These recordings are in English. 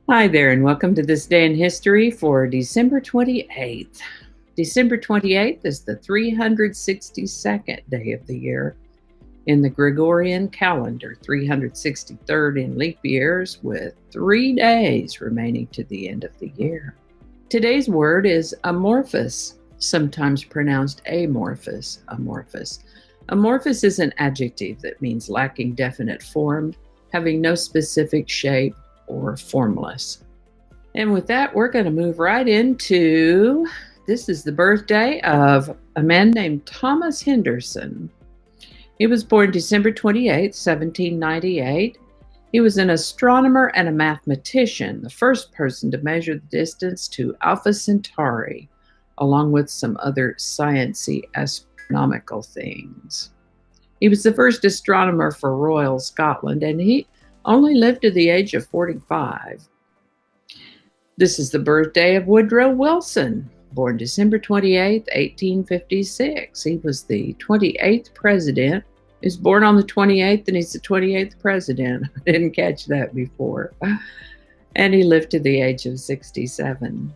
Hi there, and welcome to this day in history for December 28th. December 28th is the 362nd day of the year in the Gregorian calendar, 363rd in leap years, with 3 days remaining to the end of the year. Today's word is amorphous, sometimes pronounced amorphous. Amorphous is an adjective that means lacking definite form, having no specific shape, or formless. And with that, we're going to move right into this is the birthday of a man named Thomas Henderson. He was born December 28, 1798. He was an astronomer and a mathematician, the first person to measure the distance to Alpha Centauri, along with some other sciencey astronomical things. He was the first astronomer for Royal Scotland, and he only lived to the age of 45. This is the birthday of Woodrow Wilson, born December 28, 1856. He was the 28th president. He was born on the 28th, and he's the 28th president. I didn't catch that before. And he lived to the age of 67.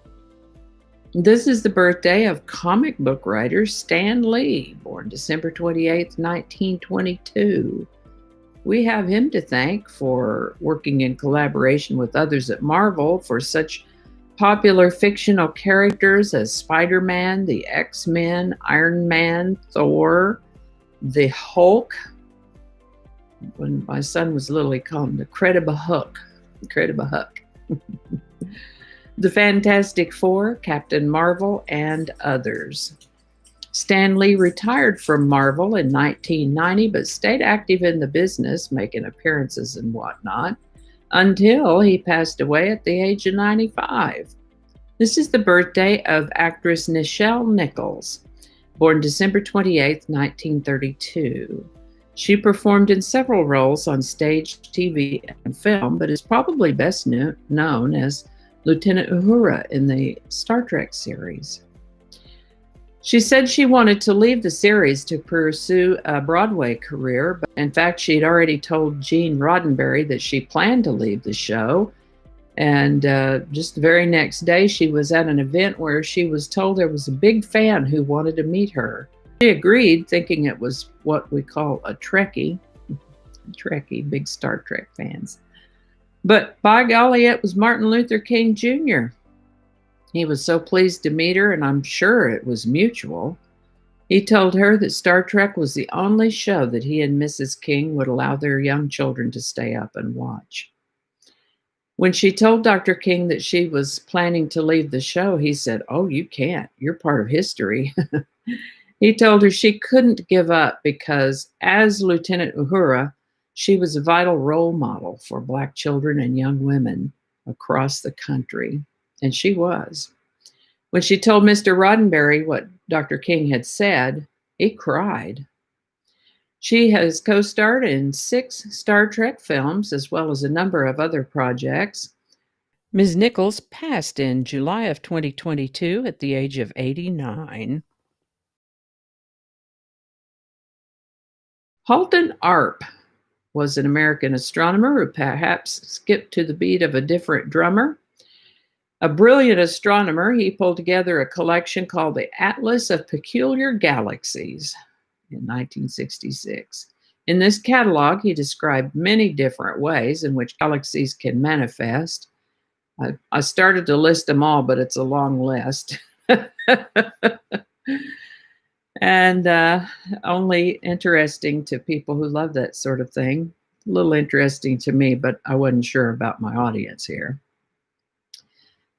This is the birthday of comic book writer Stan Lee, born December 28, 1922. We have him to thank for working in collaboration with others at Marvel for such popular fictional characters as Spiderman, the X-Men, Iron Man, Thor, the Hulk. When my son was little, he called him the Credible-Hook. The Fantastic Four, Captain Marvel, and others. Stan Lee retired from Marvel in 1990, but stayed active in the business, making appearances and whatnot, until he passed away at the age of 95. This is the birthday of actress Nichelle Nichols, born December 28, 1932. She performed in several roles on stage, TV, and film, but is probably best known as Lieutenant Uhura in the Star Trek series. She said she wanted to leave the series to pursue a Broadway career, but in fact, she'd already told Gene Roddenberry that she planned to leave the show. And just the very next day, she was at an event where she was told there was a big fan who wanted to meet her. She agreed, thinking it was what we call a Trekkie, big Star Trek fans. But by golly, it was Martin Luther King Jr. He was so pleased to meet her, and I'm sure it was mutual. He told her that Star Trek was the only show that he and Mrs. King would allow their young children to stay up and watch. When she told Dr. King that she was planning to leave the show, he said, "Oh, you can't. You're part of history." He told her she couldn't give up because, as Lieutenant Uhura, she was a vital role model for Black children and young women across the country. And she was. When she told Mr. Roddenberry what Dr. King had said, he cried. She has co-starred in 6 Star Trek films, as well as a number of other projects. Ms. Nichols passed in July of 2022 at the age of 89. Halton Arp was an American astronomer who perhaps skipped to the beat of a different drummer. A brilliant astronomer, he pulled together a collection called the Atlas of Peculiar Galaxies in 1966. In this catalog, he described many different ways in which galaxies can manifest. I started to list them all, but it's a long list. And only interesting to people who love that sort of thing. A little interesting to me, but I wasn't sure about my audience here.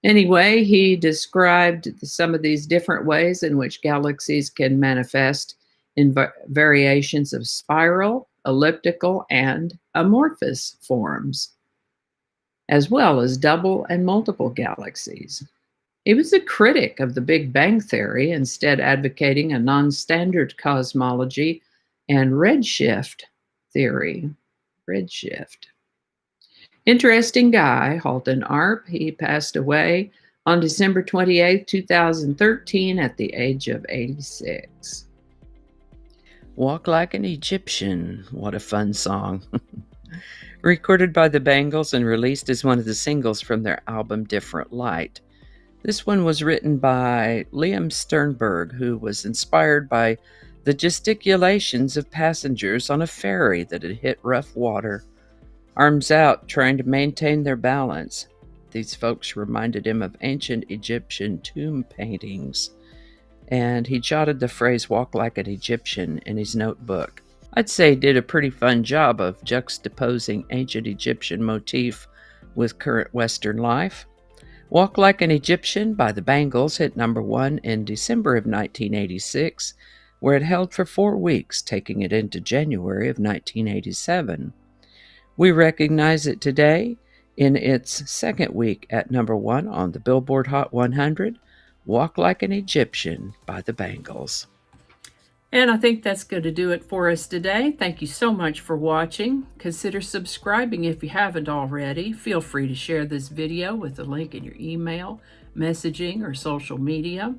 Anyway, he described some of these different ways in which galaxies can manifest in variations of spiral, elliptical, and amorphous forms, as well as double and multiple galaxies. He was a critic of the Big Bang Theory, instead advocating a non-standard cosmology and redshift theory. Redshift. Interesting guy, Halton Arp. He passed away on December 28, 2013 at the age of 86. Walk Like an Egyptian. What a fun song. Recorded by the Bangles and released as one of the singles from their album Different Light. This one was written by Liam Sternberg, who was inspired by the gesticulations of passengers on a ferry that had hit rough water, arms out, trying to maintain their balance. These folks reminded him of ancient Egyptian tomb paintings, and he jotted the phrase "walk like an Egyptian" in his notebook. I'd say he did a pretty fun job of juxtaposing ancient Egyptian motif with current Western life. Walk Like an Egyptian by the Bangles hit #1 in December of 1986, where it held for 4 weeks, taking it into January of 1987. We recognize it today in its second week at #1 on the Billboard Hot 100, Walk Like an Egyptian by the Bangles. And I think that's going to do it for us today. Thank you so much for watching. Consider subscribing if you haven't already. Feel free to share this video with a link in your email, messaging, or social media.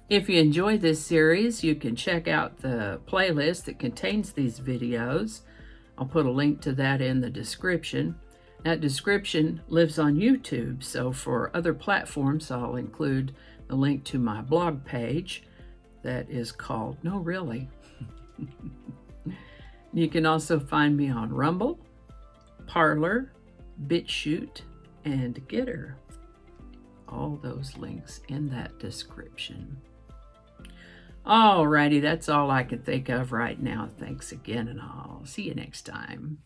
If you enjoy this series, you can check out the playlist that contains these videos. I'll put a link to that in the description. That description lives on YouTube, so for other platforms, I'll include the link to my blog page that is called No Really. You can also find me on Rumble, Parler, BitChute, and Getter. All those links in that description. Alrighty, that's all I can think of right now. Thanks again, and I'll see you next time.